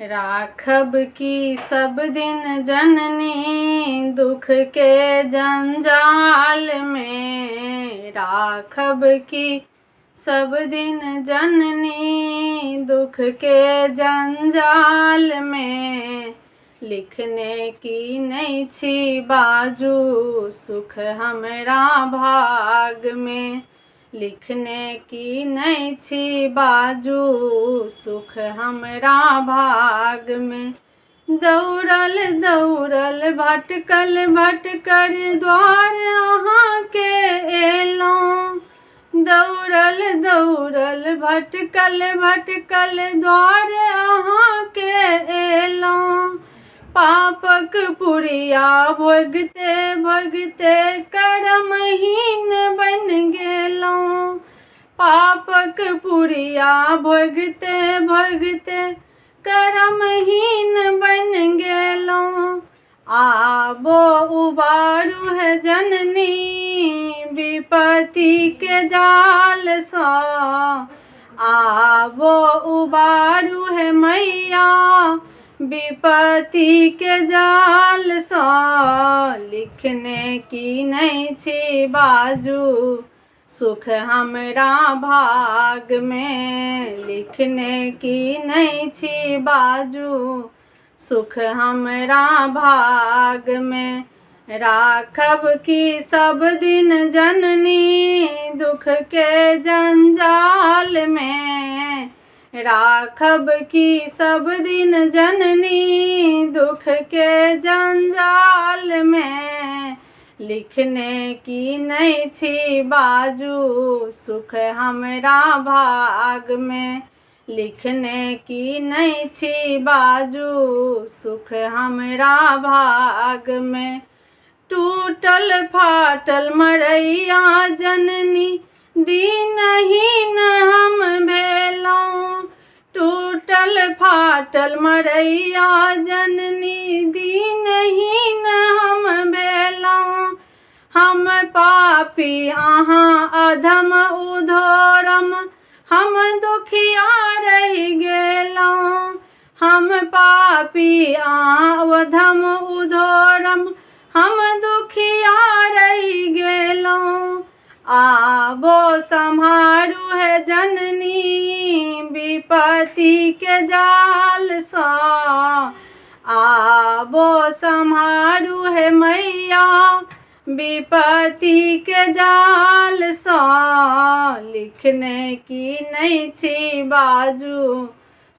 राखब की सब दिन जननी दुख के जंजाल में। राखब की सब दिन जननी दुख के जंजाल में। लिखने की नहीं छी बाजू सुख हमरा भाग में। लिखने की नहीं छी बाजू सुख हमरा भाग में। दौड़ल दौड़ल भटकल भटकर द्वार अहाँ के एलौं। दौड़ल दौड़ल भटकल भटकल द्वार अहाँ के एलौं। पापक पुरिया भोगते भोगते कर्महीन बन गेलौं। पापक पुरिया भोगते भोगते कर्महीन बन गेलौं। आबो उबारू है जननी विपत्ति के जाल सँ। आबो उबारू है मैया विपत्ति के जाल सँ। लिखने की नहीं छी बाजू सुख हमरा भाग में। लिखने की नहीं छी बाजू सुख हमरा भाग में। राखब की सब दिन जननी दुख के जंजाल में। राखब की सब दिन जननी दुख के जंजाल में। लिखने की नहीं छी बाजू सुख हमरा भाग में। लिखने की नहीं छी बाजू सुख हमरा भाग में। टूटल फाटल मरैया जननी दीनहीन हम भेलौं। टूटल फाटल मरैया जननी दीनहीन हम भेलौं। हम पापी अहाँ अधम उधोरम हम दुखिया रहि गेलौं। हम पापी अहाँ अधम उधोरम हम दुखिया रहि गेलौं। आबो सम्हारू है जननी विपत्ति के जाल सँ। आबो सम्हारू है मैया विपत्ति के जाल सँ। लिखने की नहीं छी बाजू